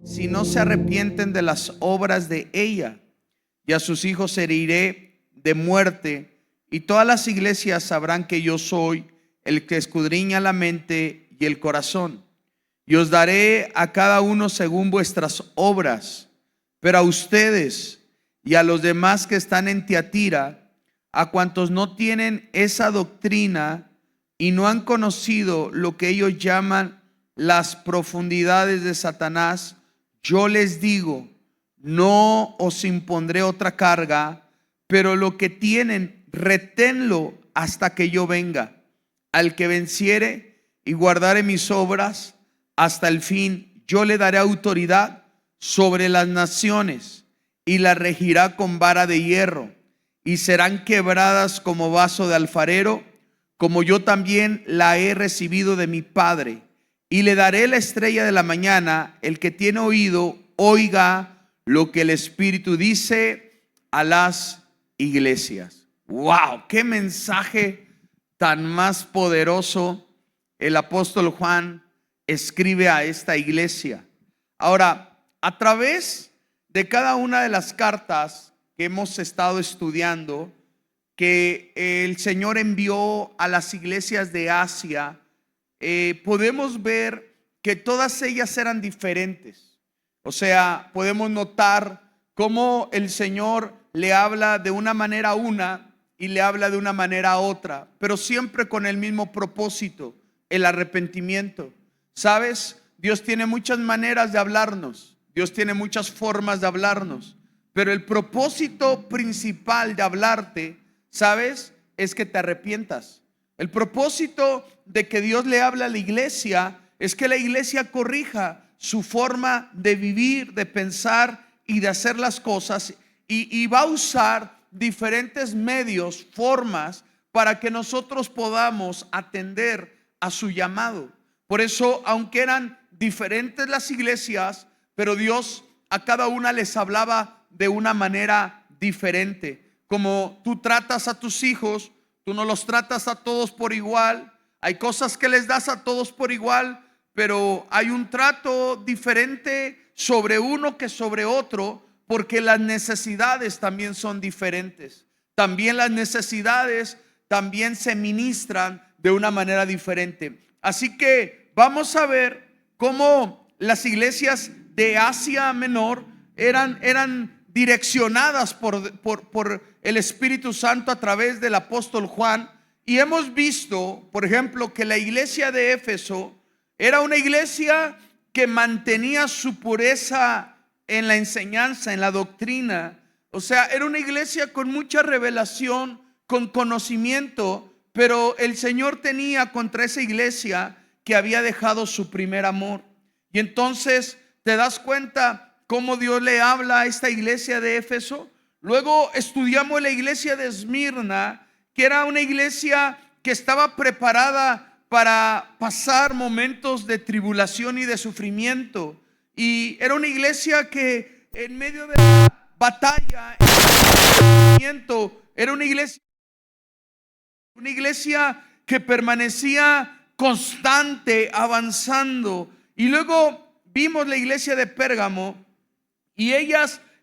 si no se arrepienten de las obras de ella, y a sus hijos heriré de muerte, y todas las iglesias sabrán que yo soy el que escudriña la mente y el corazón, y os daré a cada uno según vuestras obras. Pero a ustedes y a los demás que están en Tiatira, a cuantos no tienen esa doctrina y no han conocido lo que ellos llaman las profundidades de Satanás, yo les digo, no os impondré otra carga, pero lo que tienen, reténlo hasta que yo venga. Al que venciere y guardare mis obras hasta el fin, yo le daré autoridad sobre las naciones y las regirá con vara de hierro, y serán quebradas como vaso de alfarero, como yo también la he recibido de mi Padre. Y le daré la estrella de la mañana. El que tiene oído, oiga lo que el Espíritu dice a las iglesias. ¡Wow! ¡Qué mensaje tan más poderoso! El apóstol Juan escribe a esta iglesia. Ahora, a través de cada una de las cartas que hemos estado estudiando, que el Señor envió a las iglesias de Asia, podemos ver que todas ellas eran diferentes. O sea, podemos notar cómo el Señor le habla de una manera a una y le habla de una manera a otra, pero siempre con el mismo propósito, el arrepentimiento. ¿Sabes? Dios tiene muchas maneras de hablarnos, Dios tiene muchas formas de hablarnos, pero el propósito principal de hablarte, ¿sabes? Es que te arrepientas. El propósito de que Dios le habla a la iglesia es que la iglesia corrija su forma de vivir, de pensar y de hacer las cosas, y va a usar diferentes medios, formas, para que nosotros podamos atender a su llamado. Por eso, aunque eran diferentes las iglesias, pero Dios a cada una les hablaba de una manera diferente. Como tú tratas a tus hijos, tú no los tratas a todos por igual. Hay cosas que les das a todos por igual, pero hay un trato diferente sobre uno que sobre otro, porque las necesidades también son diferentes. También las necesidades también se ministran de una manera diferente. Así que vamos a ver cómo las iglesias de Asia Menor eran direccionadas por el Espíritu Santo a través del apóstol Juan. Y hemos visto, por ejemplo, que la iglesia de Éfeso era una iglesia que mantenía su pureza en la enseñanza, en la doctrina. O sea, era una iglesia con mucha revelación, con conocimiento, pero el Señor tenía contra esa iglesia que había dejado su primer amor. Y entonces te das cuenta cómo Dios le habla a esta iglesia de Éfeso. Luego estudiamos la iglesia de Esmirna, que era una iglesia que estaba preparada para pasar momentos de tribulación y de sufrimiento. Y era una iglesia que en medio de la batalla, en medio del sufrimiento, era una iglesia que permanecía constante, avanzando. Y luego vimos la iglesia de Pérgamo, y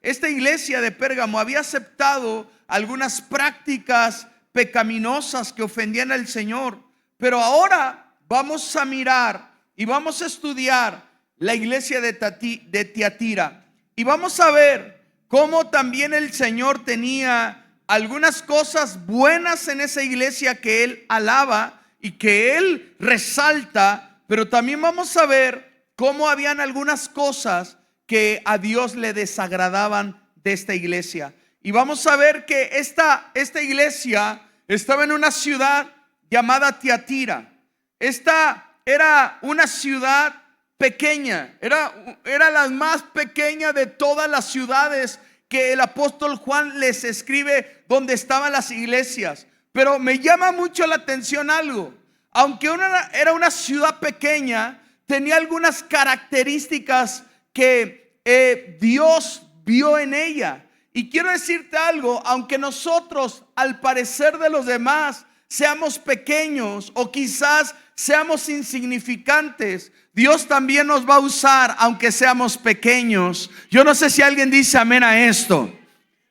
esta iglesia de Pérgamo había aceptado algunas prácticas pecaminosas que ofendían al Señor. Pero ahora vamos a mirar y vamos a estudiar la iglesia de Tiatira, y vamos a ver cómo también el Señor tenía algunas cosas buenas en esa iglesia que Él alaba y que Él resalta, pero también vamos a ver cómo habían algunas cosas que a Dios le desagradaban de esta iglesia. Y vamos a ver que esta iglesia estaba en una ciudad llamada Tiatira. Esta era una ciudad pequeña, era la más pequeña de todas las ciudades que el apóstol Juan les escribe donde estaban las iglesias. Pero me llama mucho la atención algo. Aunque era una ciudad pequeña, tenía algunas características que Dios vio en ella. Y quiero decirte algo, aunque nosotros al parecer de los demás seamos pequeños o quizás seamos insignificantes, Dios también nos va a usar aunque seamos pequeños. Yo no sé si alguien dice amén a esto,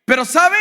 pero ¿sabe?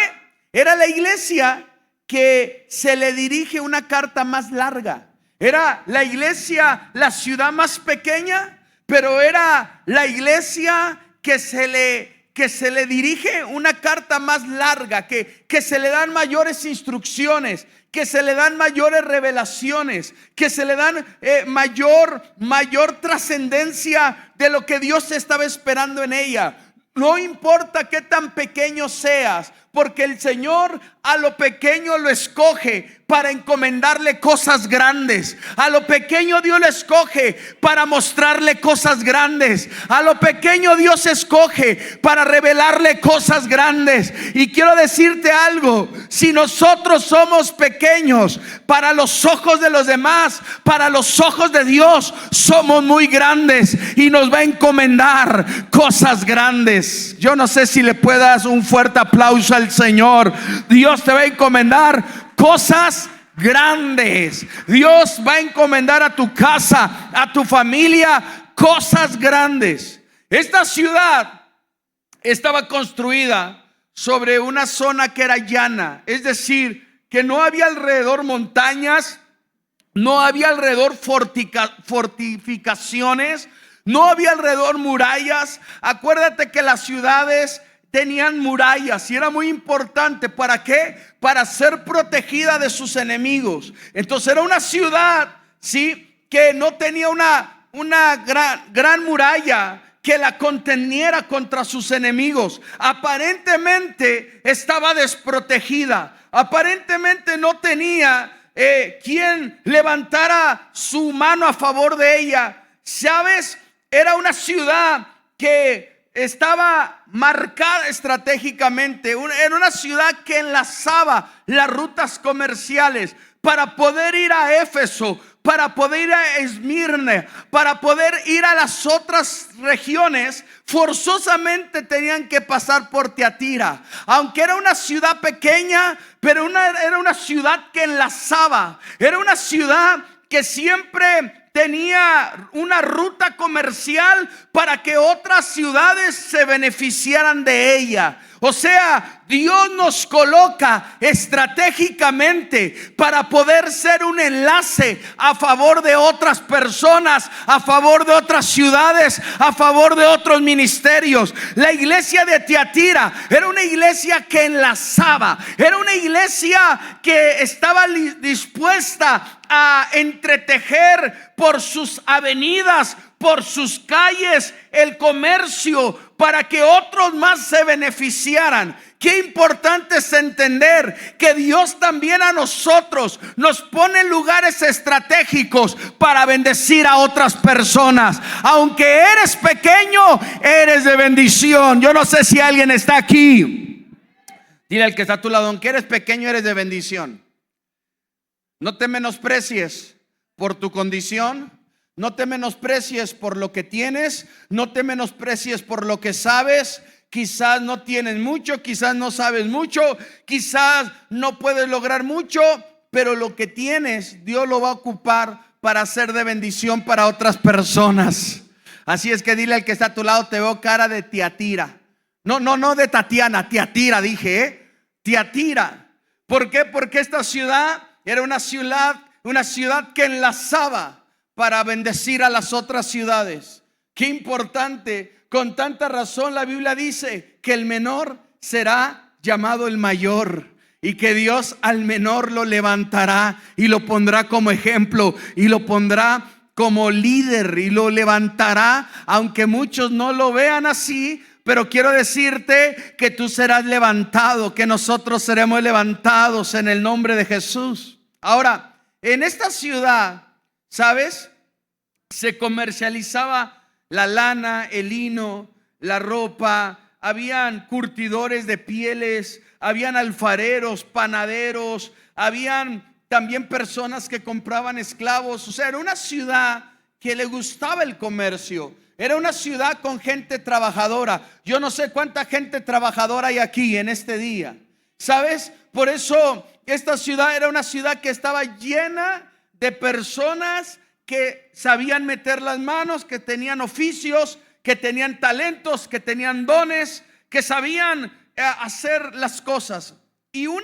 Era la iglesia que se le dirige una carta más larga. Era la iglesia, la ciudad más pequeña, pero era la iglesia que se le dirige una carta más larga, que se le dan mayores instrucciones, que se le dan mayores revelaciones, que se le dan mayor trascendencia de lo que Dios estaba esperando en ella. No importa qué tan pequeño seas, porque el Señor a lo pequeño lo escoge para encomendarle cosas grandes. A lo pequeño Dios lo escoge para mostrarle cosas grandes. A lo pequeño Dios escoge para revelarle cosas grandes. Y quiero decirte algo: si nosotros somos pequeños para los ojos de los demás, para los ojos de Dios somos muy grandes y nos va a encomendar cosas grandes. Yo no sé si le puedas un fuerte aplauso al Señor. Dios te va a encomendar cosas grandes. Dios va a encomendar a tu casa, a tu familia, cosas grandes. Esta ciudad estaba construida sobre una zona que era llana, es decir, que no había alrededor montañas, no había alrededor fortificaciones, no había alrededor murallas. Acuérdate que las ciudades tenían murallas y era muy importante. ¿Para qué? Para ser protegida de sus enemigos. Entonces era una ciudad, ¿sí?, que no tenía una gran muralla que la conteniera contra sus enemigos. Aparentemente estaba desprotegida. Aparentemente no tenía quien levantara su mano a favor de ella. ¿Sabes? Era una ciudad que estaba marcada estratégicamente. Era una ciudad que enlazaba las rutas comerciales para poder ir a Éfeso, para poder ir a Esmirna, para poder ir a las otras regiones. Forzosamente tenían que pasar por Tiatira. Aunque era una ciudad pequeña, pero era una ciudad que enlazaba. Era una ciudad que siempre tenía una ruta comercial para que otras ciudades se beneficiaran de ella. O sea, Dios nos coloca estratégicamente para poder ser un enlace a favor de otras personas, a favor de otras ciudades, a favor de otros ministerios. La iglesia de Tiatira era una iglesia que enlazaba, era una iglesia que estaba dispuesta a entretejer por sus avenidas, por sus calles, el comercio, para que otros más se beneficiaran. Qué importante es entender que Dios también a nosotros nos pone en lugares estratégicos para bendecir a otras personas. Aunque eres pequeño, eres de bendición. Yo no sé si alguien está aquí. Dile al que está a tu lado: aunque eres pequeño, eres de bendición. No te menosprecies por tu condición. No te menosprecies por lo que tienes. No te menosprecies por lo que sabes. Quizás no tienes mucho, quizás no sabes mucho, quizás no puedes lograr mucho, pero lo que tienes Dios lo va a ocupar para ser de bendición para otras personas. Así es que dile al que está a tu lado: te veo cara de Tiatira. No de Tatiana, Tiatira dije, Tiatira. ¿Por qué? Porque esta ciudad era una ciudad que enlazaba para bendecir a las otras ciudades. Qué importante. Con tanta razón la Biblia dice que el menor será llamado el mayor, y que Dios al menor lo levantará y lo pondrá como ejemplo y lo pondrá como líder y lo levantará, aunque muchos no lo vean así. Pero quiero decirte que tú serás levantado, que nosotros seremos levantados en el nombre de Jesús. Ahora, en esta ciudad, ¿sabes?, se comercializaba la lana, el lino, la ropa. Habían curtidores de pieles, habían alfareros, panaderos, habían también personas que compraban esclavos. O sea, era una ciudad que le gustaba el comercio. Era una ciudad con gente trabajadora. Yo no sé cuánta gente trabajadora hay aquí en este día, ¿sabes? Por eso esta ciudad era una ciudad que estaba llena de personas que sabían meter las manos, que tenían oficios, que tenían talentos, que tenían dones, que sabían hacer las cosas. Y un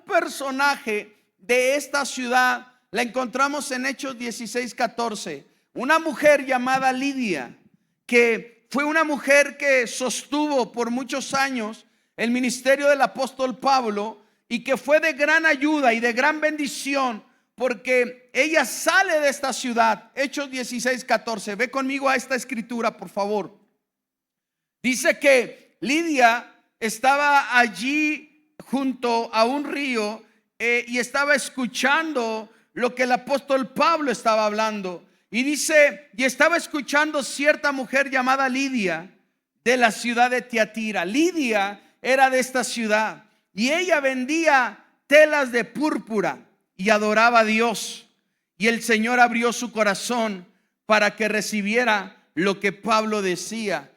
personaje de esta ciudad la encontramos en Hechos 16:14. Una mujer llamada Lidia, que fue una mujer que sostuvo por muchos años el ministerio del apóstol Pablo y que fue de gran ayuda y de gran bendición, porque ella sale de esta ciudad. Hechos 16:14. Ve conmigo a esta escritura, por favor. Dice que Lidia estaba allí junto a un río y estaba escuchando lo que el apóstol Pablo estaba hablando. Y dice, y estaba escuchando cierta mujer llamada Lidia de la ciudad de Tiatira. Lidia era de esta ciudad y ella vendía telas de púrpura y adoraba a Dios. Y el Señor abrió su corazón para que recibiera lo que Pablo decía.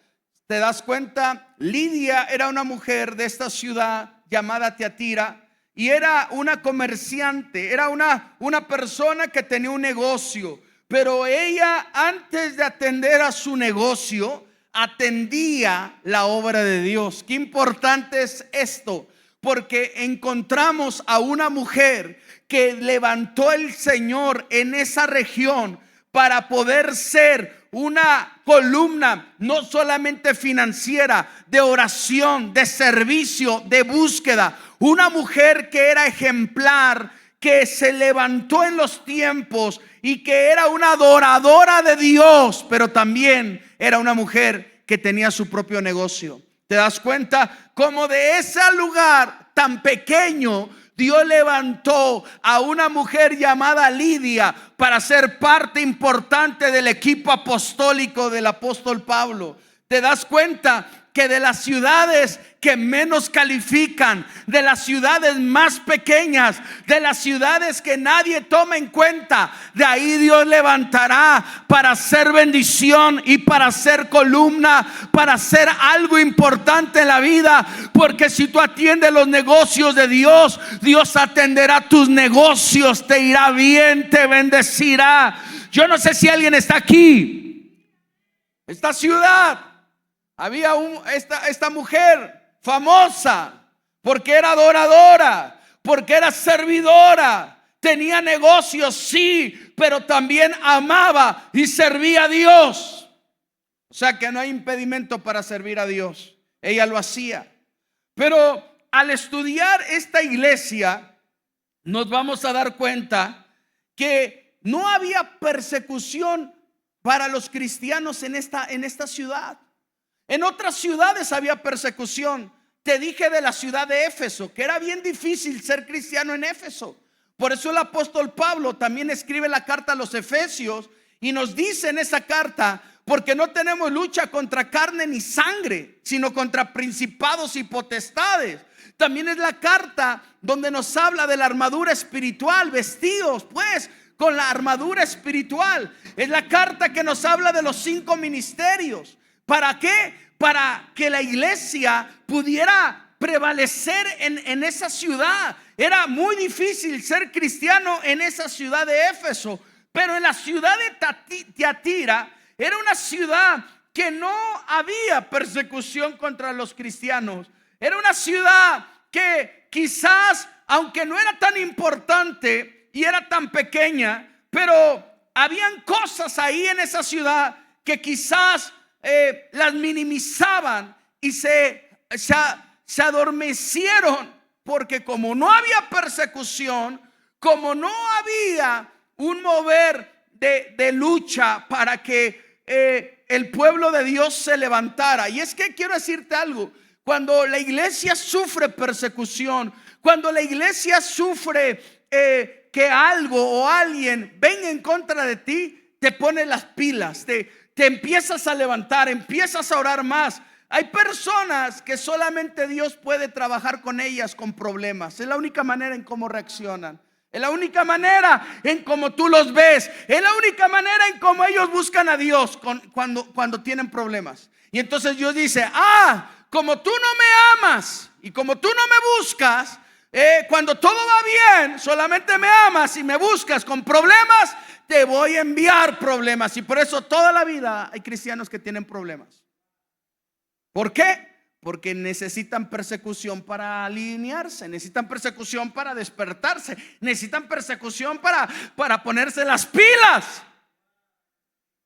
¿Te das cuenta? Lidia era una mujer de esta ciudad llamada Tiatira y era una comerciante, era una persona que tenía un negocio. Pero ella, antes de atender a su negocio, atendía la obra de Dios. Qué importante es esto, porque encontramos a una mujer que levantó el Señor en esa región para poder ser una columna no solamente financiera, de oración, de servicio, de búsqueda. Una mujer que era ejemplar, que se levantó en los tiempos y que era una adoradora de Dios, pero también era una mujer que tenía su propio negocio. ¿Te das cuenta cómo de ese lugar tan pequeño Dios levantó a una mujer llamada Lidia para ser parte importante del equipo apostólico del apóstol Pablo? ¿Te das cuenta que de las ciudades que menos califican, de las ciudades más pequeñas, de las ciudades que nadie toma en cuenta, de ahí Dios levantará para hacer bendición y para hacer columna, para hacer algo importante en la vida? Porque si tú atiendes los negocios de Dios, Dios atenderá tus negocios, te irá bien, te bendecirá. Yo no sé si alguien está aquí. Esta ciudad había esta mujer famosa porque era adoradora, porque era servidora, tenía negocios, sí, pero también amaba y servía a Dios. O sea que no hay impedimento para servir a Dios. Ella lo hacía. Pero al estudiar esta iglesia, nos vamos a dar cuenta que no había persecución para los cristianos en esta ciudad. En otras ciudades había persecución. Te dije de la ciudad de Éfeso, que era bien difícil ser cristiano en Éfeso. Por eso el apóstol Pablo también escribe la carta a los Efesios y nos dice en esa carta: porque no tenemos lucha contra carne ni sangre, sino contra principados y potestades. También es la carta donde nos habla de la armadura espiritual, vestidos pues con la armadura espiritual. Es la carta que nos habla de los 5 ministerios. ¿Para qué? Para que la iglesia pudiera prevalecer en esa ciudad. Era muy difícil ser cristiano en esa ciudad de Éfeso, pero en la ciudad de Tiatira era una ciudad que no había persecución contra los cristianos. Era una ciudad que quizás, aunque no era tan importante y era tan pequeña, pero habían cosas ahí en esa ciudad que quizás las minimizaban y se adormecieron, porque como no había persecución, como no había un mover de lucha para que el pueblo de Dios se levantara. Y es que quiero decirte algo: cuando la iglesia sufre persecución, cuando la iglesia sufre que algo o alguien venga en contra de ti, te pone las pilas, te empiezas a levantar, empiezas a orar más. Hay personas que solamente Dios puede trabajar con ellas con problemas. Es la única manera en cómo reaccionan. Es la única manera en cómo tú los ves. Es la única manera en cómo ellos buscan a Dios cuando tienen problemas. Y entonces Dios dice: como tú no me amas y como tú no me buscas, cuando todo va bien, solamente me amas y me buscas con problemas, te voy a enviar problemas. Y por eso toda la vida hay cristianos que tienen problemas. ¿Por qué? Porque necesitan persecución para alinearse, necesitan persecución para despertarse, necesitan persecución para ponerse las pilas.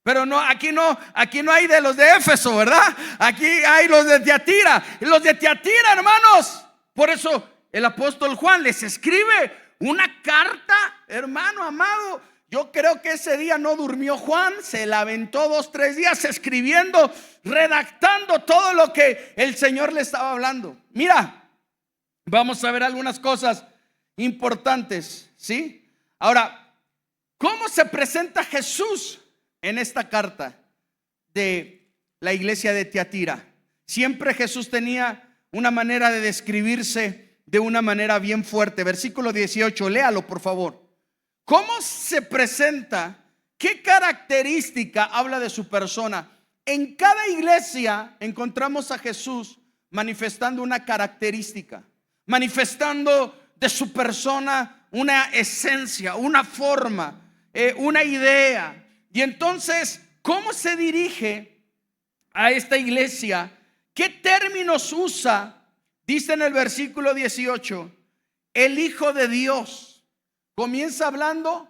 Pero aquí no hay de los de Éfeso, ¿verdad? Aquí hay los de Tiatira. Y los de Tiatira, hermanos, por eso el apóstol Juan les escribe una carta, hermano amado. Yo creo que ese día no durmió Juan, se la aventó 2-3 días escribiendo, redactando todo lo que el Señor le estaba hablando. Mira, vamos a ver algunas cosas importantes, ¿sí? Ahora, ¿cómo se presenta Jesús en esta carta de la iglesia de Tiatira? Siempre Jesús tenía una manera de describirse de una manera bien fuerte. Versículo 18, léalo por favor. ¿Cómo se presenta? ¿Qué característica habla de su persona? En cada iglesia encontramos a Jesús manifestando una característica, manifestando de su persona una esencia, una forma, una idea. Y entonces, ¿cómo se dirige a esta iglesia? ¿Qué términos usa? Dice en el versículo 18, el Hijo de Dios. Comienza hablando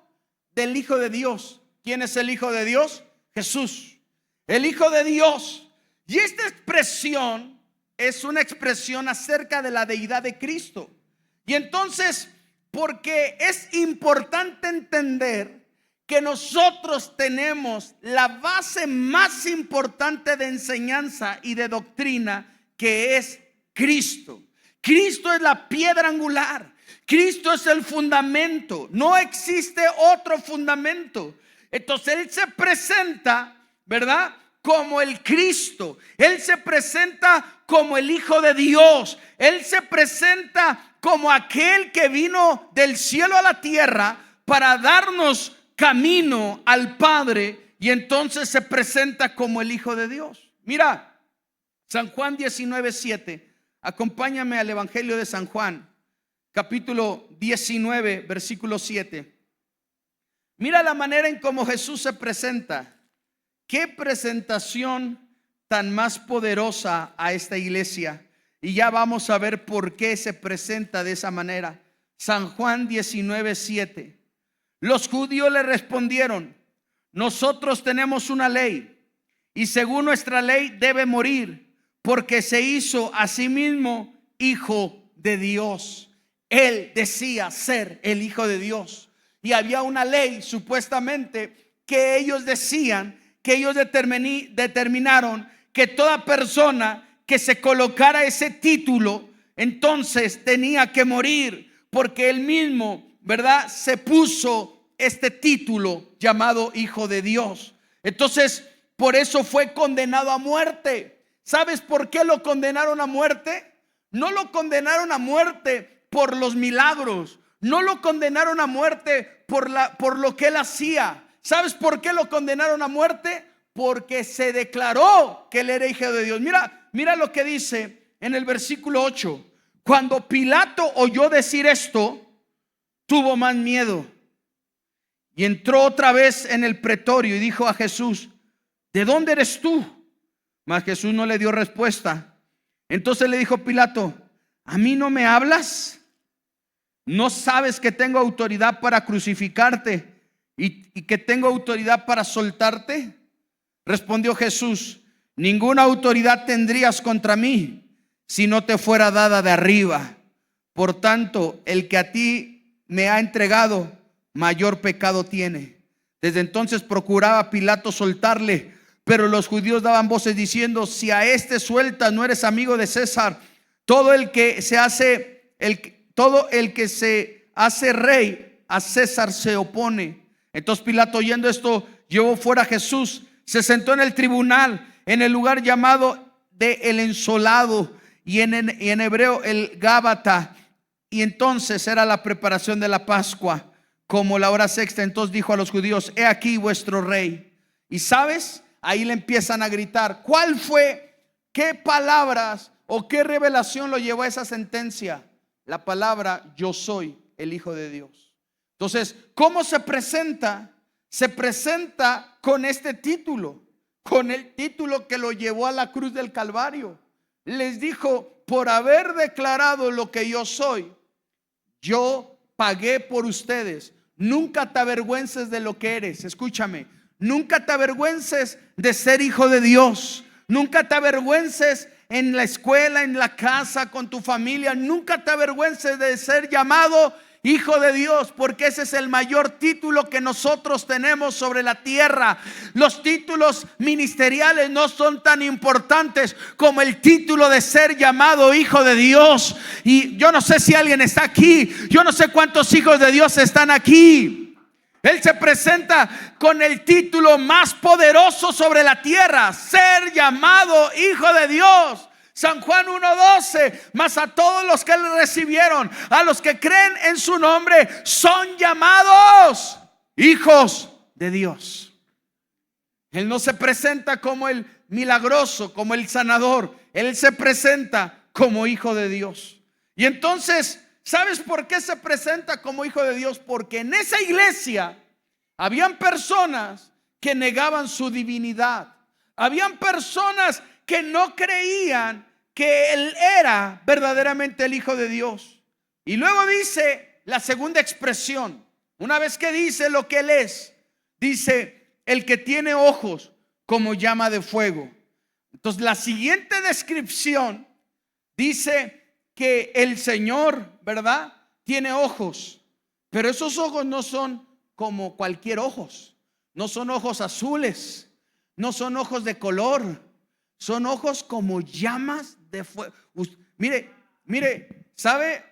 del Hijo de Dios. ¿Quién es el Hijo de Dios? Jesús, el Hijo de Dios. Y esta expresión es una expresión acerca de la deidad de Cristo. Y entonces, porque es importante entender que nosotros tenemos la base más importante de enseñanza y de doctrina, que es Cristo. Cristo es la piedra angular. Cristo es el fundamento. No existe otro fundamento. Entonces Él se presenta, ¿verdad?, como el Cristo. Él se presenta como el Hijo de Dios. Él se presenta como aquel que vino del cielo a la tierra para darnos camino al Padre. Y entonces se presenta como el Hijo de Dios. Mira, San Juan 19:7. Acompáñame al Evangelio de San Juan, capítulo 19, versículo 7. Mira la manera en cómo Jesús se presenta. Qué presentación tan más poderosa a esta iglesia. Y ya vamos a ver por qué se presenta de esa manera. San Juan 19:7. Los judíos le respondieron: nosotros tenemos una ley, y según nuestra ley debe morir, porque se hizo a sí mismo hijo de Dios. Él decía ser el Hijo de Dios. Y había una ley supuestamente que ellos decían, que ellos determinaron que toda persona que se colocara ese título, entonces tenía que morir, porque él mismo, ¿verdad?, se puso este título llamado Hijo de Dios. Entonces, por eso fue condenado a muerte. ¿Sabes por qué lo condenaron a muerte? No lo condenaron a muerte por los milagros. No lo condenaron a muerte por lo que él hacía. ¿Sabes por qué lo condenaron a muerte? Porque se declaró que él era Hijo de Dios. Mira lo que dice en el versículo 8. Cuando Pilato oyó decir esto, tuvo más miedo y entró otra vez en el pretorio y dijo a Jesús: ¿de dónde eres tú? Mas Jesús no le dio respuesta. Entonces le dijo Pilato: ¿a mí no me hablas? ¿No sabes que tengo autoridad para crucificarte y que tengo autoridad para soltarte? Respondió Jesús: ninguna autoridad tendrías contra mí si no te fuera dada de arriba. Por tanto, el que a ti me ha entregado, mayor pecado tiene. Desde entonces procuraba Pilato soltarle, pero los judíos daban voces diciendo: si a este sueltas, no eres amigo de César. Todo el que se hace rey, a César se opone. Entonces Pilato, oyendo esto, llevó fuera a Jesús, se sentó en el tribunal, en el lugar llamado de el Ensolado, y en hebreo el Gábata. Y entonces era la preparación de la Pascua, como la hora sexta. Entonces dijo a los judíos: he aquí vuestro rey. Y sabes, ahí le empiezan a gritar. ¿Cuál fue? ¿Qué palabras o qué revelación lo llevó a esa sentencia? la palabra yo soy el Hijo de Dios. Entonces, ¿cómo se presenta? Se presenta con este título, con el título que lo llevó a la cruz del Calvario. Les dijo: por haber declarado lo que yo soy, yo pagué por ustedes. Nunca te avergüences de lo que eres. Escúchame, nunca te avergüences de ser hijo de Dios. Nunca te avergüences en la escuela, en la casa, con tu familia. Nunca te avergüences de ser llamado hijo de Dios, porque ese es el mayor título que nosotros tenemos sobre la tierra. Los títulos ministeriales no son tan importantes como el título de ser llamado hijo de Dios. Y yo no sé si alguien está aquí, yo no sé cuántos hijos de Dios están aquí. Él se presenta con el título más poderoso sobre la tierra: ser llamado hijo de Dios. San Juan 1:12: mas a todos los que le recibieron, a los que creen en su nombre, son llamados hijos de Dios. Él no se presenta como el milagroso, como el sanador. Él se presenta como hijo de Dios. Y entonces, ¿sabes por qué se presenta como hijo de Dios? Porque en esa iglesia habían personas que negaban su divinidad. Habían personas que no creían que Él era verdaderamente el Hijo de Dios. Y luego dice la segunda expresión. Una vez que dice lo que Él es, dice: el que tiene ojos como llama de fuego. Entonces la siguiente descripción dice que el Señor, ¿verdad?, tiene ojos. Pero esos ojos no son como cualquier ojos. No son ojos azules, no son ojos de color, son ojos como llamas de fuego. Mire, ¿sabe?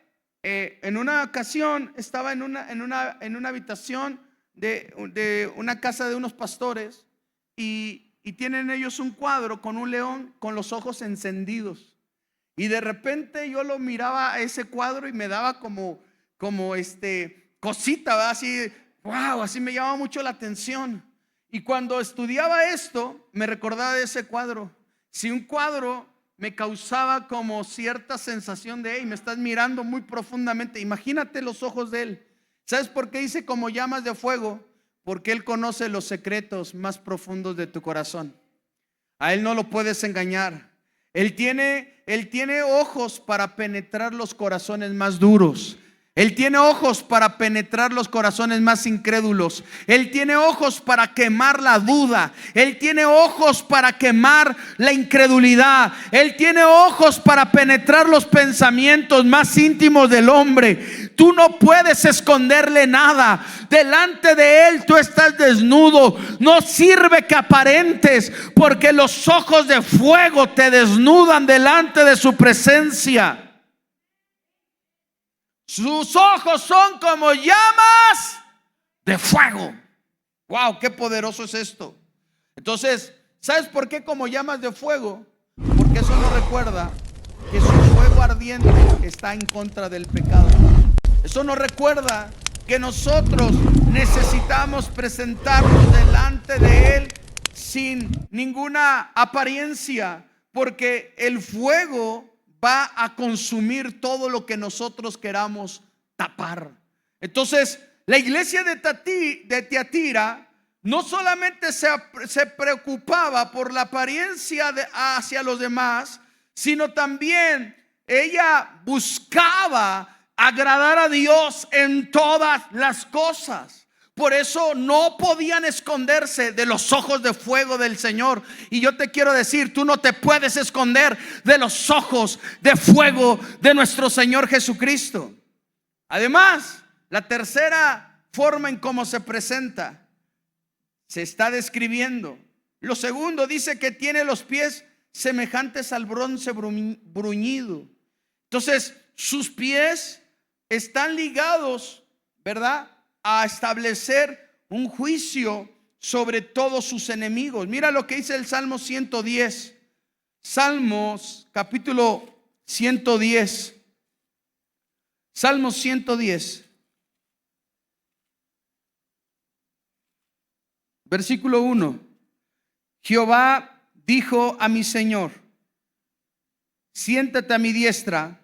En una ocasión estaba en una habitación de una casa de unos pastores, y tienen ellos un cuadro con un león con los ojos encendidos. Y de repente yo lo miraba a ese cuadro y me daba como cosita, ¿verdad? Así, wow, así me llamaba mucho la atención. Y cuando estudiaba esto, me recordaba de ese cuadro. Si un cuadro me causaba como cierta sensación de: hey, me estás mirando muy profundamente, imagínate los ojos de Él. ¿Sabes por qué dice como llamas de fuego? Porque Él conoce los secretos más profundos de tu corazón. A Él no lo puedes engañar. Él tiene ojos para penetrar los corazones más duros. Él tiene ojos para penetrar los corazones más incrédulos. Él tiene ojos para quemar la duda. Él tiene ojos para quemar la incredulidad. Él tiene ojos para penetrar los pensamientos más íntimos del hombre. Tú no puedes esconderle nada. Delante de Él tú estás desnudo. No sirve que aparentes, porque los ojos de fuego te desnudan delante de su presencia. Sus ojos son como llamas de fuego. Wow, qué poderoso es esto. Entonces, ¿sabes por qué como llamas de fuego? Porque eso nos recuerda que su fuego ardiente está en contra del pecado. Eso nos recuerda que nosotros necesitamos presentarnos delante de Él sin ninguna apariencia, porque el fuego va a consumir todo lo que nosotros queramos tapar. Entonces, la iglesia de Tiatira no solamente se preocupaba por la apariencia hacia los demás, sino también ella buscaba agradar a Dios en todas las cosas. Por eso no podían esconderse de los ojos de fuego del Señor. Y yo te quiero decir, tú no te puedes esconder de los ojos de fuego de nuestro Señor Jesucristo. Además, la tercera forma en cómo se presenta, se está describiendo. Lo segundo, dice que tiene los pies semejantes al bronce bruñido. Entonces, sus pies están ligados, ¿verdad?, a establecer un juicio sobre todos sus enemigos. Mira lo que dice el Salmo 110. Salmos capítulo 110. Salmos 110. Versículo 1. Jehová dijo a mi Señor: siéntate a mi diestra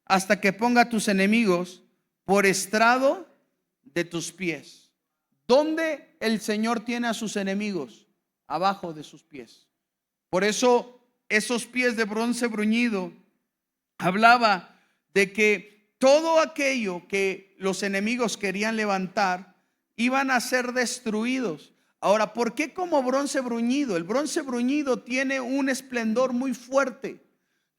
hasta que ponga a tus enemigos por estrado de tus pies. ¿Dónde el Señor tiene a sus enemigos? Abajo de sus pies. Por eso esos pies de bronce bruñido hablaba de que todo aquello que los enemigos querían levantar iban a ser destruidos. Ahora, ¿por qué como bronce bruñido? El bronce bruñido tiene un esplendor muy fuerte,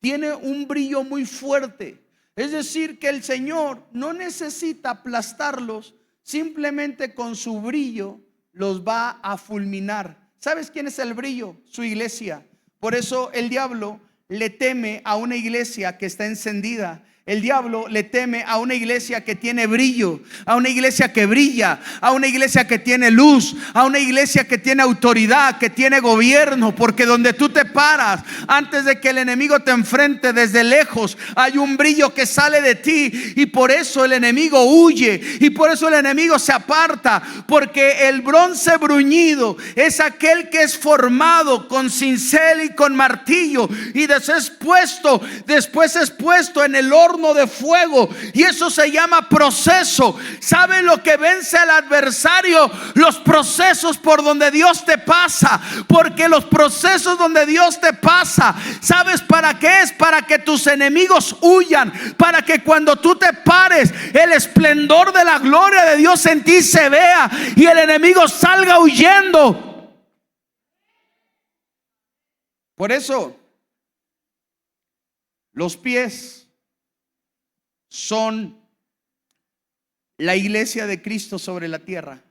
tiene un brillo muy fuerte. Es decir, que el Señor no necesita aplastarlos, simplemente con su brillo los va a fulminar. ¿Sabes quién es el brillo? Su iglesia. Por eso el diablo le teme a una iglesia que está encendida. El diablo le teme a una iglesia que tiene brillo, a una iglesia que brilla, a una iglesia que tiene luz, a una iglesia que tiene autoridad, que tiene gobierno. Porque donde tú te paras, antes de que el enemigo te enfrente, desde lejos hay un brillo que sale de ti, y por eso el enemigo huye, y por eso el enemigo se aparta. Porque el bronce bruñido es aquel que es formado con cincel y con martillo, y después es puesto en el horno de fuego, y eso se llama proceso. ¿Saben lo que vence al adversario? Los procesos por donde Dios te pasa. Porque los procesos donde Dios te pasa, ¿sabes para qué es? Para que tus enemigos huyan, para que cuando tú te pares, el esplendor de la gloria de Dios en ti se vea y el enemigo salga huyendo. Por eso los pies son la iglesia de Cristo sobre la tierra.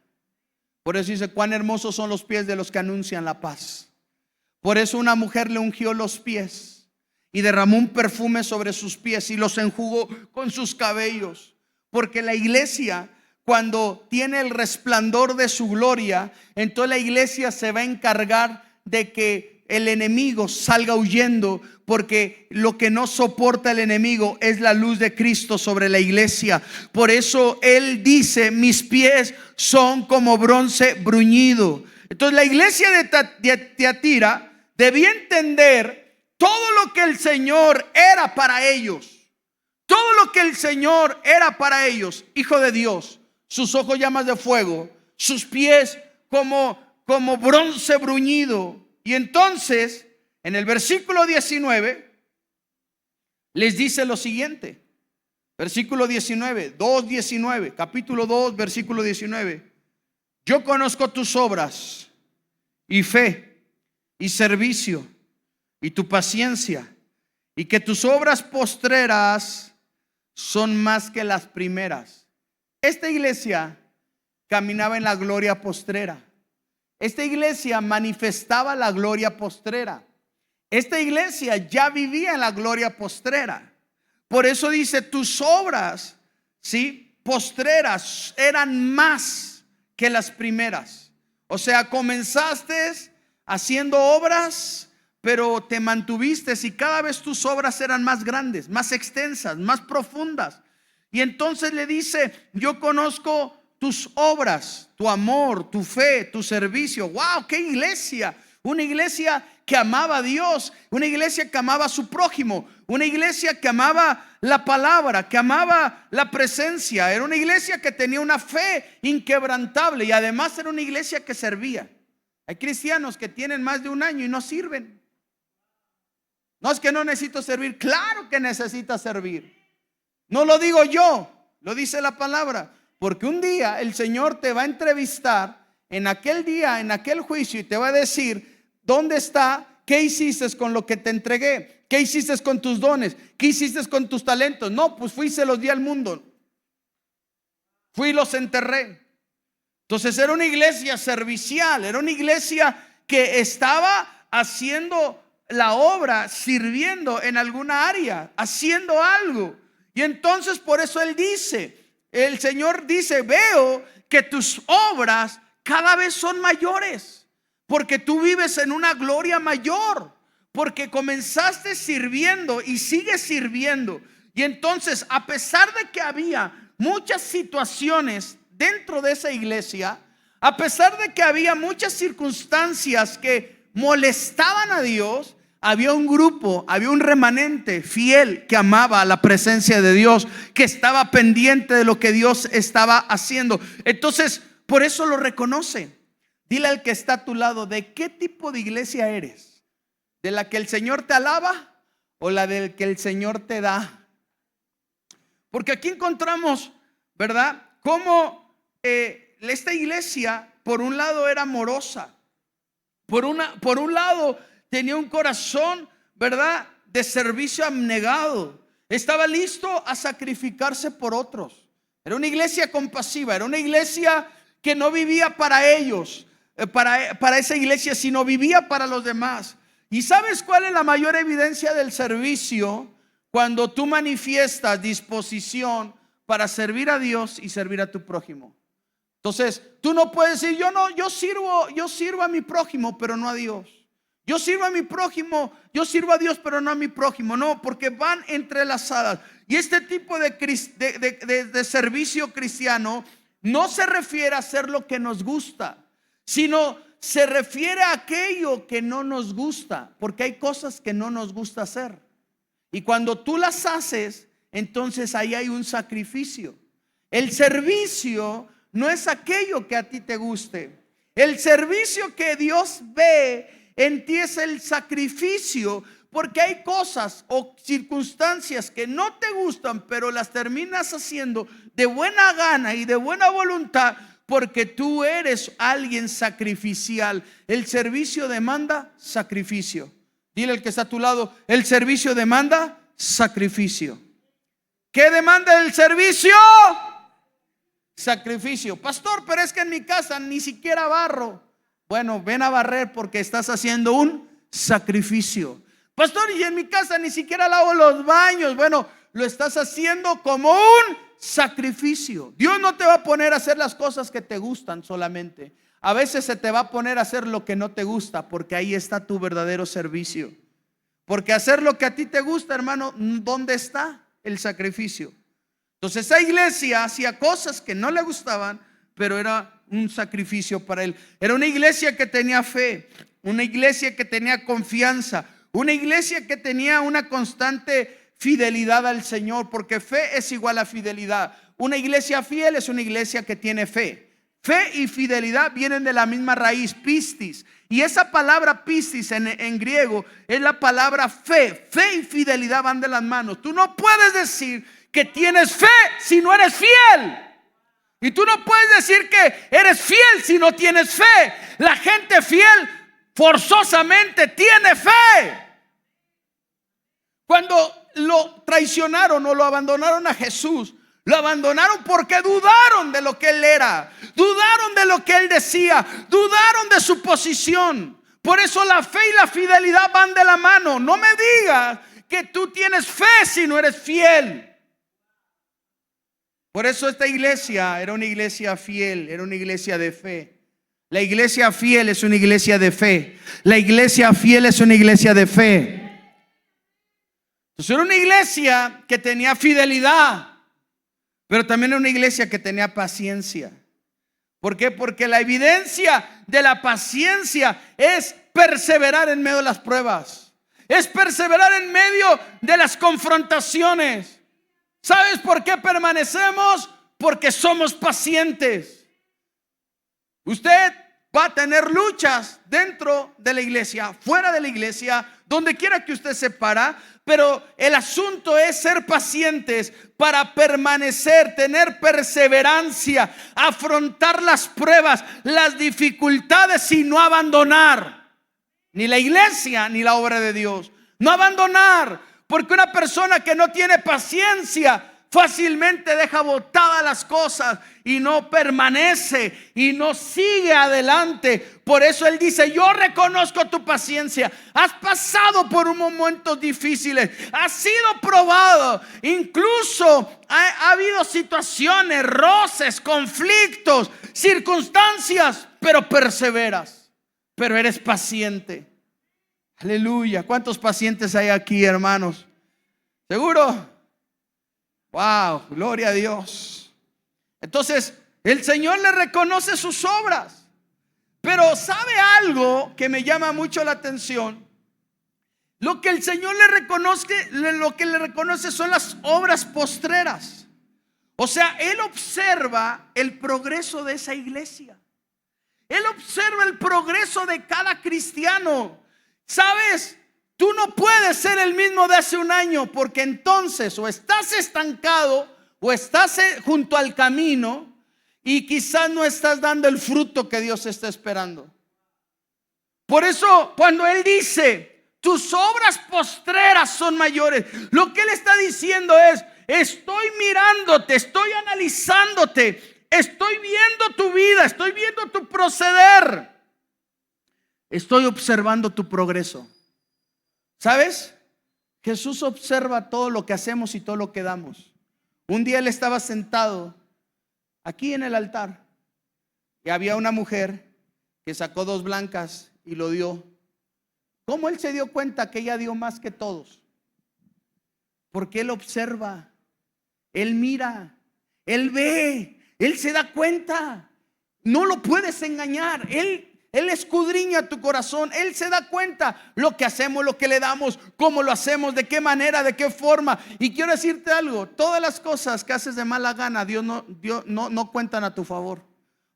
Por eso dice: cuán hermosos son los pies de los que anuncian la paz. Por eso una mujer le ungió los pies y derramó un perfume sobre sus pies y los enjugó con sus cabellos. Porque la iglesia, cuando tiene el resplandor de su gloria, entonces la iglesia se va a encargar de que el enemigo salga huyendo, porque lo que no soporta el enemigo es la luz de Cristo sobre la iglesia. Por eso él dice: mis pies son como bronce bruñido. Entonces la iglesia de Tiatira debía entender todo lo que el Señor era para ellos. Todo lo que el Señor era para ellos: hijo de Dios, sus ojos llamas de fuego, sus pies como bronce bruñido. Y entonces en el versículo 19 les dice lo siguiente. Versículo 19, 2:19, capítulo 2, versículo 19. Yo conozco tus obras y fe y servicio y tu paciencia, y que tus obras postreras son más que las primeras. Esta iglesia caminaba en la gloria postrera. Esta iglesia manifestaba la gloria postrera. Esta iglesia ya vivía en la gloria postrera. Por eso dice: tus obras, ¿sí?, postreras eran más que las primeras. O sea, comenzaste haciendo obras, pero te mantuviste, y cada vez tus obras eran más grandes, más extensas, más profundas. Y entonces le dice: yo conozco tus obras, tu amor, tu fe, tu servicio. ¡Wow! ¡Qué iglesia! Una iglesia que amaba a Dios, una iglesia que amaba a su prójimo, una iglesia que amaba la palabra, que amaba la presencia. Era una iglesia que tenía una fe inquebrantable, y además era una iglesia que servía. Hay cristianos que tienen más de un año y no sirven. No es que no necesito servir, claro que necesitas servir. No lo digo yo, lo dice la palabra. Porque un día el Señor te va a entrevistar, en aquel día, en aquel juicio, y te va a decir: ¿dónde está? ¿Qué hiciste con lo que te entregué? ¿Qué hiciste con tus dones? ¿Qué hiciste con tus talentos? No, pues fui y se los di al mundo. Fui y los enterré. Entonces era una iglesia servicial, era una iglesia que estaba haciendo la obra, sirviendo en alguna área, haciendo algo. Y entonces por eso él dice, el Señor dice: veo que tus obras cada vez son mayores, porque tú vives en una gloria mayor, porque comenzaste sirviendo y sigues sirviendo. Y entonces, a pesar de que había muchas situaciones dentro de esa iglesia, a pesar de que había muchas circunstancias que molestaban a Dios, había un grupo, había un remanente fiel que amaba la presencia de Dios, que estaba pendiente de lo que Dios estaba haciendo. Entonces, por eso lo reconoce. Dile al que está a tu lado, ¿de qué tipo de iglesia eres? ¿De la que el Señor te alaba o la del que el Señor te da? Porque aquí encontramos, ¿verdad?, cómo esta iglesia, por un lado, era amorosa. Por un lado, tenía un corazón, ¿verdad?, de servicio abnegado. Estaba listo a sacrificarse por otros. Era una iglesia compasiva. Era una iglesia que no vivía para ellos, para esa iglesia, sino vivía para los demás. ¿Y sabes cuál es la mayor evidencia del servicio? Cuando tú manifiestas disposición para servir a Dios y servir a tu prójimo. Entonces, tú no puedes decir, yo sirvo a mi prójimo, pero no a Dios. Yo sirvo a mi prójimo, yo sirvo a Dios, pero no a mi prójimo. No, porque van entrelazadas. Y este tipo de servicio cristiano no se refiere a hacer lo que nos gusta, sino se refiere a aquello que no nos gusta, porque hay cosas que no nos gusta hacer. Y cuando tú las haces, entonces ahí hay un sacrificio. El servicio no es aquello que a ti te guste. El servicio que Dios ve en ti es el sacrificio, porque hay cosas o circunstancias que no te gustan, pero las terminas haciendo de buena gana y de buena voluntad, porque tú eres alguien sacrificial. El servicio demanda sacrificio. Dile al que está a tu lado, el servicio demanda sacrificio. ¿Qué demanda el servicio? Sacrificio. Pastor, pero es que en mi casa ni siquiera barro. Bueno, ven a barrer porque estás haciendo un sacrificio. Pastor, y en mi casa ni siquiera lavo los baños. Bueno, lo estás haciendo como un sacrificio. Dios no te va a poner a hacer las cosas que te gustan solamente. A veces se te va a poner a hacer lo que no te gusta, porque ahí está tu verdadero servicio. Porque hacer lo que a ti te gusta, hermano, ¿dónde está el sacrificio? Entonces esa iglesia hacía cosas que no le gustaban, pero era un sacrificio para él. Era una iglesia que tenía fe, una iglesia que tenía confianza, una iglesia que tenía una constante fidelidad al Señor, porque fe es igual a fidelidad. Una iglesia fiel es una iglesia que tiene fe. Fe y fidelidad vienen de la misma raíz, pistis. Y esa palabra pistis en griego es la palabra fe. Fe y fidelidad van de las manos. Tú no puedes decir que tienes fe si no eres fiel. Y tú no puedes decir que eres fiel si no tienes fe. La gente fiel forzosamente tiene fe. Cuando lo traicionaron o lo abandonaron a Jesús, lo abandonaron porque dudaron de lo que él era, dudaron de lo que él decía, dudaron de su posición. Por eso la fe y la fidelidad van de la mano. No me digas que tú tienes fe si no eres fiel. Por eso esta iglesia era una iglesia fiel, era una iglesia de fe. La iglesia fiel es una iglesia de fe. La iglesia fiel es una iglesia de fe. Entonces era una iglesia que tenía fidelidad, pero también era una iglesia que tenía paciencia. ¿Por qué? Porque la evidencia de la paciencia es perseverar en medio de las pruebas. Es perseverar en medio de las confrontaciones. ¿Sabes por qué permanecemos? Porque somos pacientes. Usted va a tener luchas dentro de la iglesia, fuera de la iglesia, donde quiera que usted se para. Pero el asunto es ser pacientes para permanecer, tener perseverancia, afrontar las pruebas, las dificultades y no abandonar ni la iglesia ni la obra de Dios. No abandonar, porque una persona que no tiene paciencia fácilmente deja botadas las cosas y no permanece y no sigue adelante. Por eso él dice: yo reconozco tu paciencia. Has pasado por momentos difíciles, has sido probado, incluso ha habido situaciones, roces, conflictos, circunstancias, pero perseveras, pero eres paciente. Aleluya. ¿Cuántos pacientes hay aquí, hermanos? ¿Seguro? Wow, gloria a Dios. Entonces el Señor le reconoce sus obras. Pero ¿sabe algo que me llama mucho la atención? Lo que el Señor le reconoce, lo que le reconoce son las obras postreras. O sea, Él observa el progreso de esa iglesia. Él observa el progreso de cada cristiano. ¿Sabes? Tú no puedes ser el mismo de hace un año, porque entonces o estás estancado o estás junto al camino y quizás no estás dando el fruto que Dios está esperando. Por eso cuando Él dice, tus obras postreras son mayores, lo que Él está diciendo es, estoy mirándote, estoy analizándote, estoy viendo tu vida, estoy viendo tu proceder, estoy observando tu progreso. ¿Sabes? Jesús observa todo lo que hacemos y todo lo que damos. Un día Él estaba sentado aquí en el altar y había una mujer que sacó 2 blancas y lo dio. ¿Cómo Él se dio cuenta que ella dio más que todos? Porque Él observa, Él mira, Él ve, Él se da cuenta. No lo puedes engañar. Él escudriña tu corazón. Él se da cuenta lo que hacemos, lo que le damos, cómo lo hacemos, de qué manera, de qué forma. Y quiero decirte algo, todas las cosas que haces de mala gana, Dios no cuentan a tu favor.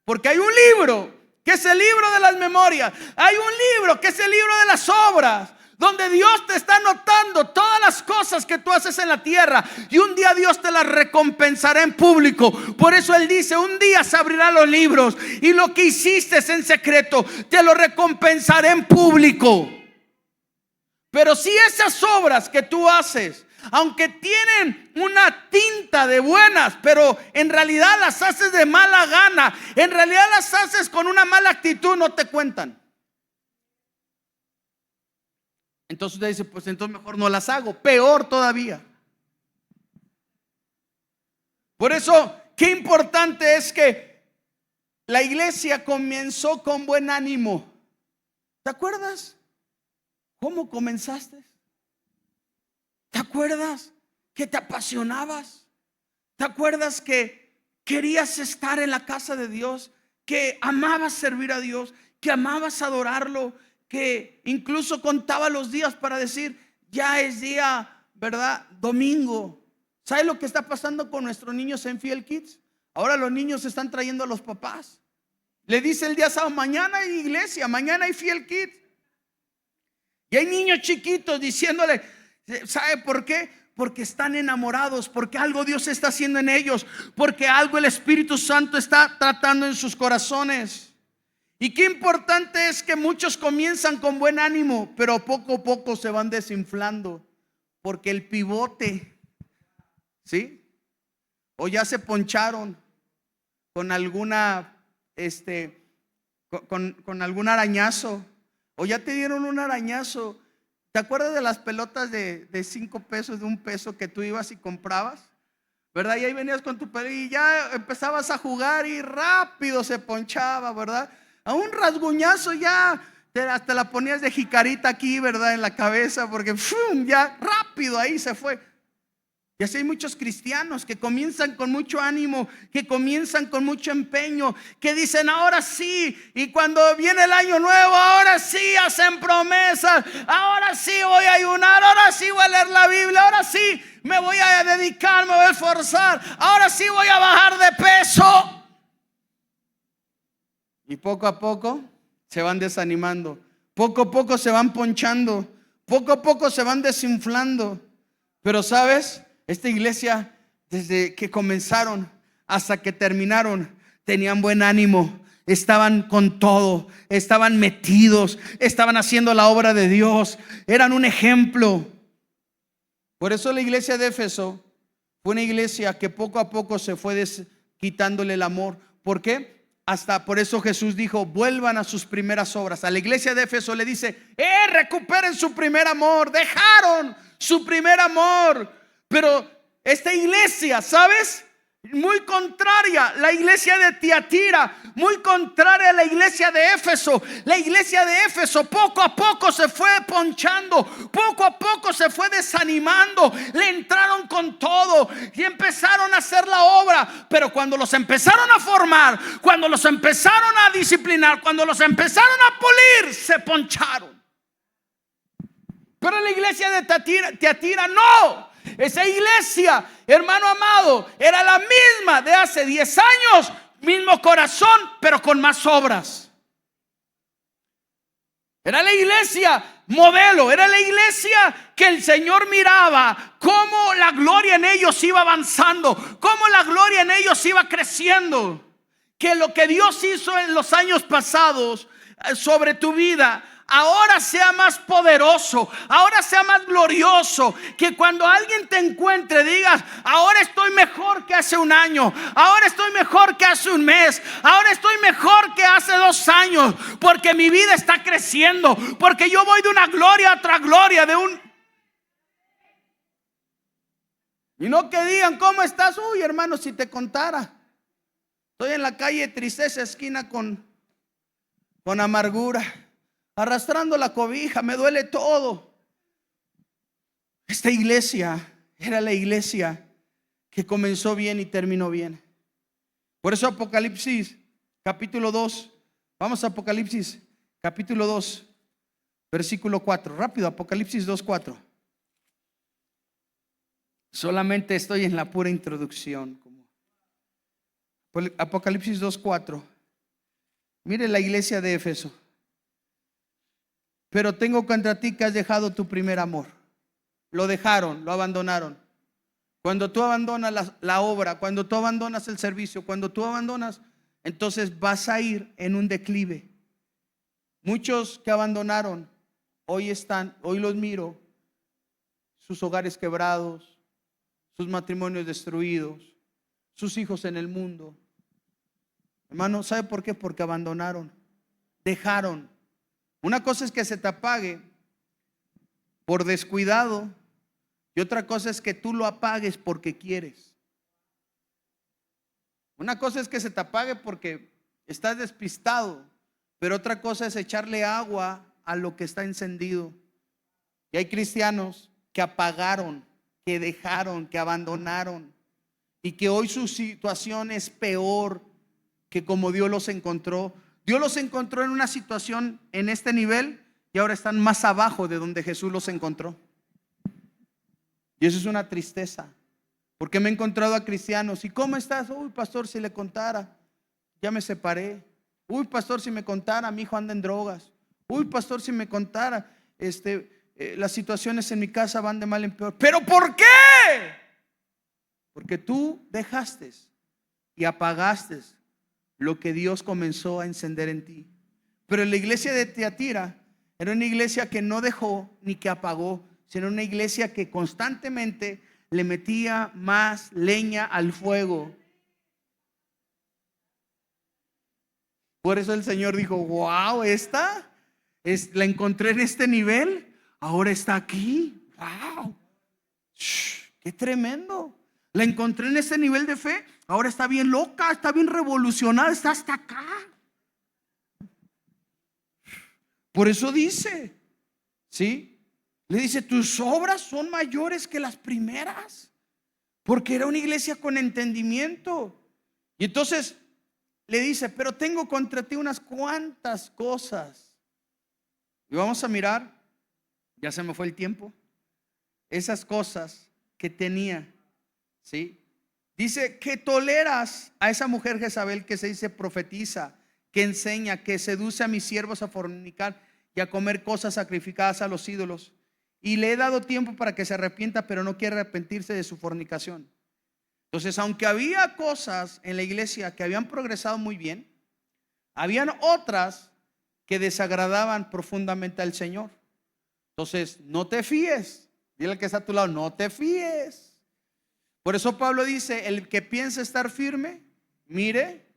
Porque hay un libro que es el libro de las memorias. Hay un libro que es el libro de las obras, donde Dios te está anotando todas las cosas que tú haces en la tierra, y un día Dios te las recompensará en público. Por eso Él dice, un día se abrirán los libros y lo que hiciste en secreto te lo recompensaré en público. Pero si esas obras que tú haces, aunque tienen una tinta de buenas, pero en realidad las haces de mala gana, en realidad las haces con una mala actitud, no te cuentan. Entonces usted dice, pues entonces mejor no las hago. Peor todavía. Por eso, qué importante es que la iglesia comenzó con buen ánimo. ¿Te acuerdas cómo comenzaste? ¿Te acuerdas que te apasionabas? ¿Te acuerdas que querías estar en la casa de Dios? Que amabas servir a Dios, que amabas adorarlo, que incluso contaba los días para decir, ya es día, ¿verdad? Domingo. ¿Sabes lo que está pasando con nuestros niños en Fiel Kids? Ahora los niños están trayendo a los papás. Le dice el día sábado, mañana hay iglesia, mañana hay Fiel Kids. Y hay niños chiquitos diciéndole, ¿sabe por qué? Porque están enamorados, porque algo Dios está haciendo en ellos, porque algo el Espíritu Santo está tratando en sus corazones. Y qué importante es que muchos comienzan con buen ánimo, pero poco a poco se van desinflando, porque el pivote, ¿sí? O ya se poncharon con alguna, con algún arañazo, o ya te dieron un arañazo. ¿Te acuerdas de las pelotas de 5 pesos, de 1 peso que tú ibas y comprabas? ¿Verdad? Y ahí venías con tu pelota y ya empezabas a jugar y rápido se ponchaba, ¿verdad? A un rasguñazo ya hasta la ponías de jicarita aquí, ¿verdad? En la cabeza, porque ¡fum! Ya rápido ahí se fue. Y así hay muchos cristianos que comienzan con mucho ánimo, que comienzan con mucho empeño, que dicen ahora sí, y cuando viene el año nuevo, ahora sí hacen promesas, ahora sí voy a ayunar, ahora sí voy a leer la Biblia, ahora sí me voy a dedicar, me voy a esforzar, ahora sí voy a bajar de peso. Y poco a poco se van desanimando, poco a poco se van ponchando, poco a poco se van desinflando. Pero ¿sabes? Esta iglesia, desde que comenzaron hasta que terminaron, tenían buen ánimo, estaban con todo, estaban metidos, estaban haciendo la obra de Dios, eran un ejemplo. Por eso la iglesia de Éfeso fue una iglesia que poco a poco se fue quitándole el amor. ¿Por qué? Hasta por eso Jesús dijo, vuelvan a sus primeras obras. A la iglesia de Éfeso le dice, recuperen su primer amor. Dejaron su primer amor. Pero esta iglesia, ¿sabes? Muy contraria, la iglesia de Tiatira, muy contraria a la iglesia de Éfeso. La iglesia de Éfeso poco a poco se fue ponchando, poco a poco se fue desanimando, le entraron con todo y empezaron a hacer la obra. Pero cuando los empezaron a formar, cuando los empezaron a disciplinar, cuando los empezaron a pulir, se poncharon. Pero la iglesia de Tiatira no. Esa iglesia, hermano amado, era la misma de hace 10 años, mismo corazón, pero con más obras. Era la iglesia modelo, era la iglesia que el Señor miraba cómo la gloria en ellos iba avanzando, cómo la gloria en ellos iba creciendo. Que lo que Dios hizo en los años pasados sobre tu vida ahora sea más poderoso, ahora sea más glorioso. Que cuando alguien te encuentre digas: ahora estoy mejor que hace un año, ahora estoy mejor que hace un mes, ahora estoy mejor que hace 2 años, porque mi vida está creciendo, porque yo voy de una gloria a otra gloria, y no que digan: ¿cómo estás? Uy, hermano, si te contara, estoy en la calle Tristeza, esquina con amargura, arrastrando la cobija, me duele todo. Esta iglesia era la iglesia que comenzó bien y terminó bien. Por eso Apocalipsis capítulo 2, vamos a Apocalipsis capítulo 2, versículo 4, rápido, Apocalipsis 2:4. Solamente estoy en la pura introducción. Apocalipsis 2:4. Mire la iglesia de Éfeso. Pero tengo contra ti que has dejado tu primer amor. Lo dejaron, lo abandonaron. Cuando tú abandonas la obra, cuando tú abandonas el servicio, cuando tú abandonas, entonces vas a ir en un declive. Muchos que abandonaron, hoy los miro, sus hogares quebrados, sus matrimonios destruidos, sus hijos en el mundo. Hermano, ¿sabe por qué? Porque abandonaron, dejaron. Una cosa es que se te apague por descuidado, y otra cosa es que tú lo apagues porque quieres. Una cosa es que se te apague porque estás despistado, pero otra cosa es echarle agua a lo que está encendido. Y hay cristianos que apagaron, que dejaron, que abandonaron, y que hoy su situación es peor que como Dios los encontró. Dios los encontró en una situación en este nivel y ahora están más abajo de donde Jesús los encontró. Y eso es una tristeza, porque me he encontrado a cristianos: ¿y cómo estás? Uy, pastor, si le contara, ya me separé. Uy, pastor, si me contara, mi hijo anda en drogas. Uy, pastor, si me contara, las situaciones en mi casa van de mal en peor. ¿Pero por qué? Porque tú dejaste y apagaste lo que Dios comenzó a encender en ti. Pero la iglesia de Tiatira era una iglesia que no dejó ni que apagó, sino una iglesia que constantemente le metía más leña al fuego. Por eso el Señor dijo: wow, la encontré en este nivel, ahora está aquí. Wow, qué tremendo. La encontré en este nivel de fe, ahora está bien loca, está bien revolucionada, está hasta acá. Por eso dice, ¿sí? Le dice: tus obras son mayores que las primeras. Porque era una iglesia con entendimiento. Y entonces le dice: pero tengo contra ti unas cuantas cosas. Y vamos a mirar, ya se me fue el tiempo, esas cosas que tenía. ¿Sí? Dice que toleras a esa mujer Jezabel, que se dice profetiza, que enseña, que seduce a mis siervos a fornicar y a comer cosas sacrificadas a los ídolos. Y le he dado tiempo para que se arrepienta, pero no quiere arrepentirse de su fornicación. Entonces, aunque había cosas en la iglesia que habían progresado muy bien, habían otras que desagradaban profundamente al Señor. Entonces, no te fíes. Dile al que está a tu lado: no te fíes. Por eso Pablo dice: el que piensa estar firme, mire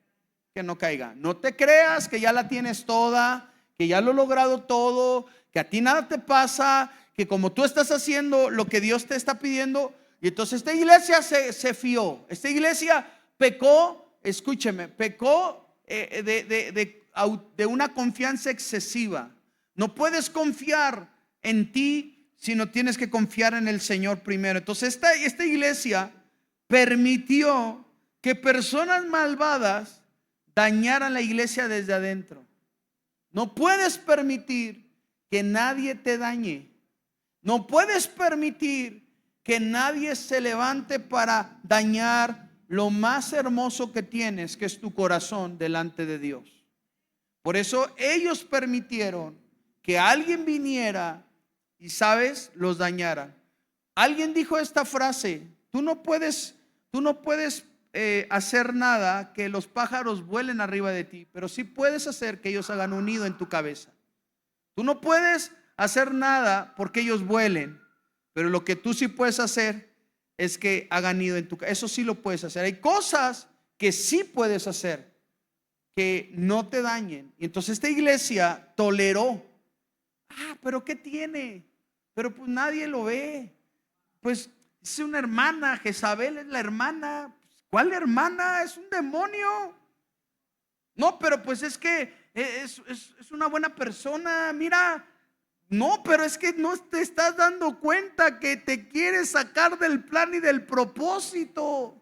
que no caiga. No te creas que ya la tienes toda, que ya lo he logrado todo, que a ti nada te pasa, que como tú estás haciendo lo que Dios te está pidiendo. Y entonces esta iglesia se fió. Esta iglesia pecó, escúcheme, pecó de una confianza excesiva. No puedes confiar en ti, sino tienes que confiar en el Señor primero. Entonces esta iglesia permitió que personas malvadas dañaran la iglesia desde adentro. No puedes permitir que nadie te dañe. No puedes permitir que nadie se levante para dañar lo más hermoso que tienes, que es tu corazón delante de Dios. Por eso ellos permitieron que alguien viniera y, ¿sabes?, los dañara. Alguien dijo esta frase: tú no puedes hacer nada que los pájaros vuelen arriba de ti, pero sí puedes hacer que ellos hagan un nido en tu cabeza. Tú no puedes hacer nada porque ellos vuelen, pero lo que tú sí puedes hacer es que hagan nido en tu cabeza. Eso sí lo puedes hacer. Hay cosas que sí puedes hacer que no te dañen. Y entonces esta iglesia toleró. Pero ¿qué tiene? Pero pues nadie lo ve. Pues es una hermana, Jezabel es la hermana. ¿Cuál hermana? Es un demonio. No, pero pues es que es una buena persona. Mira, no, pero es que no te estás dando cuenta que te quiere sacar del plan y del propósito.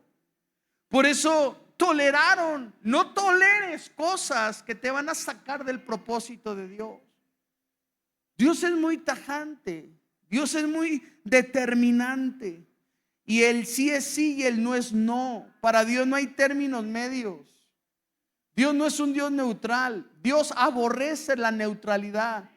Por eso toleraron. No toleres cosas que te van a sacar del propósito de Dios. Dios es muy tajante. Dios es muy determinante. Y el sí es sí y el no es no. Para Dios no hay términos medios. Dios no es un Dios neutral. Dios aborrece la neutralidad.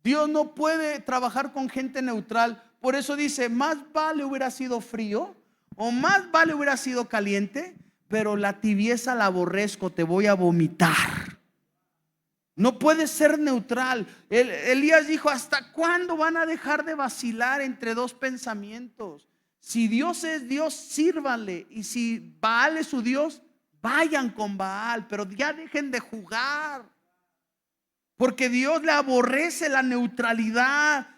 Dios no puede trabajar con gente neutral. Por eso dice: más vale hubiera sido frío o más vale hubiera sido caliente, pero la tibieza la aborrezco, te voy a vomitar. No puede ser neutral. Elías dijo: ¿hasta cuándo van a dejar de vacilar entre dos pensamientos? Si Dios es Dios, sírvanle. Y si Baal es su Dios, vayan con Baal. Pero ya dejen de jugar, porque Dios le aborrece la neutralidad.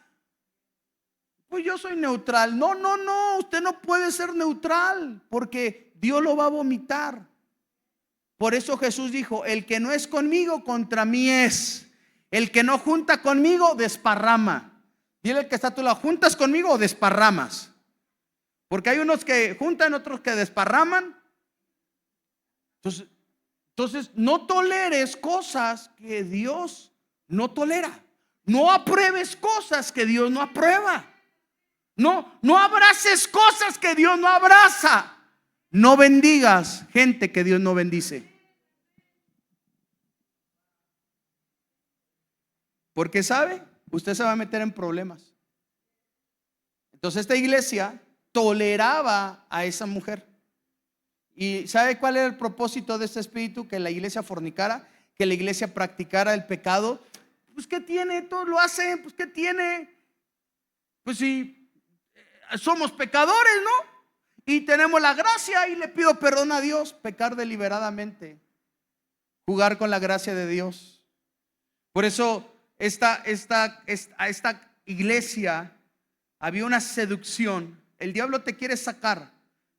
Pues yo soy neutral. No, usted no puede ser neutral, porque Dios lo va a vomitar. Por eso Jesús dijo: el que no es conmigo, contra mí es. El que no junta conmigo, desparrama. Dile al que está a tu lado: ¿juntas conmigo o desparramas? Porque hay unos que juntan, otros que desparraman. Entonces no toleres cosas que Dios no tolera. No apruebes cosas que Dios no aprueba. No abraces cosas que Dios no abraza. No bendigas gente que Dios no bendice. Porque sabe, usted se va a meter en problemas. Entonces esta iglesia toleraba a esa mujer. ¿Y sabe cuál era el propósito de este espíritu? Que la iglesia fornicara, que la iglesia practicara el pecado. Pues ¿qué tiene? Todos lo hacen. Pues ¿qué tiene? Pues si somos pecadores, ¿no? Y tenemos la gracia y le pido perdón a Dios. Pecar deliberadamente, jugar con la gracia de Dios. Por eso esta iglesia había una seducción. El diablo te quiere sacar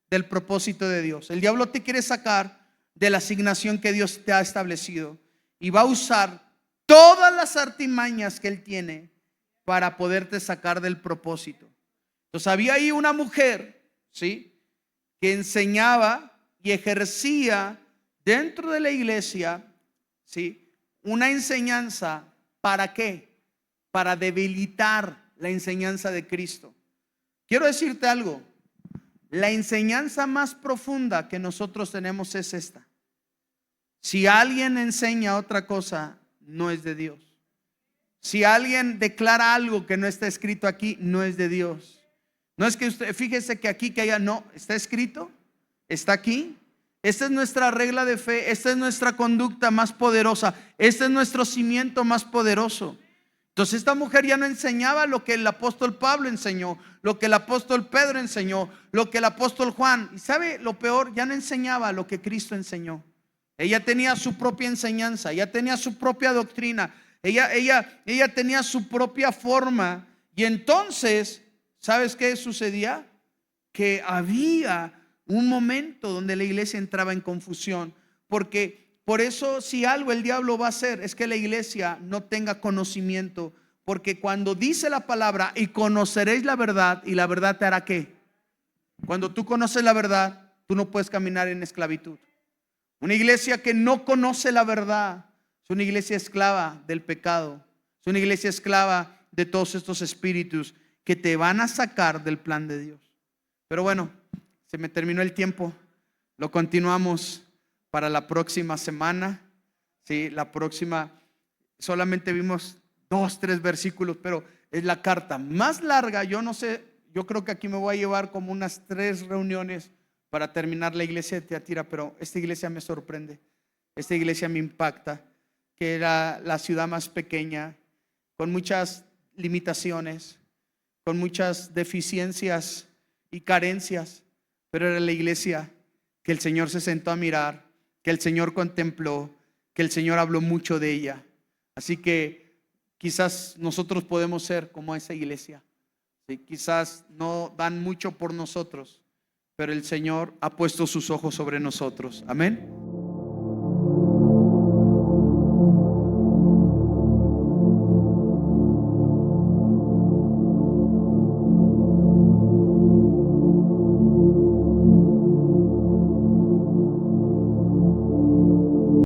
del propósito de Dios. El diablo te quiere sacar de la asignación que Dios te ha establecido, y va a usar todas las artimañas que él tiene para poderte sacar del propósito. Entonces había ahí una mujer, ¿sí?, que enseñaba y ejercía dentro de la iglesia, ¿sí?, una enseñanza. ¿Para qué? Para debilitar la enseñanza de Cristo. Quiero decirte algo: la enseñanza más profunda que nosotros tenemos es esta. Si alguien enseña otra cosa, no es de Dios. Si alguien declara algo que no está escrito aquí, no es de Dios. No es que usted, fíjese que aquí, que allá, no, está escrito, está aquí. Esta es nuestra regla de fe, esta es nuestra conducta más poderosa, este es nuestro cimiento más poderoso. Entonces esta mujer ya no enseñaba lo que el apóstol Pablo enseñó, lo que el apóstol Pedro enseñó, lo que el apóstol Juan. Y sabe lo peor, ya no enseñaba lo que Cristo enseñó. Ella tenía su propia enseñanza, ella tenía su propia doctrina, ella tenía su propia forma. Y entonces, ¿sabes qué sucedía? Que había un momento donde la iglesia entraba en confusión, porque por eso, si algo el diablo va a hacer, es que la iglesia no tenga conocimiento. Porque cuando dice la palabra: y conoceréis la verdad, y la verdad te hará ¿qué? Cuando tú conoces la verdad, tú no puedes caminar en esclavitud. Una iglesia que no conoce la verdad es una iglesia esclava del pecado. Es una iglesia esclava de todos estos espíritus que te van a sacar del plan de Dios. Pero bueno, se me terminó el tiempo. Lo continuamos para la próxima semana. Sí, la próxima solamente vimos 2, 3 versículos, pero es la carta más larga. Yo no sé, yo creo que aquí me voy a llevar como unas 3 reuniones para terminar la iglesia de Tiatira, pero esta iglesia me sorprende. Esta iglesia me impacta, que era la ciudad más pequeña, con muchas limitaciones, con muchas deficiencias y carencias, pero era la iglesia que el Señor se sentó a mirar, que el Señor contempló, que el Señor habló mucho de ella. Así que quizás nosotros podemos ser como esa iglesia. Sí, quizás no dan mucho por nosotros, pero el Señor ha puesto sus ojos sobre nosotros. Amén.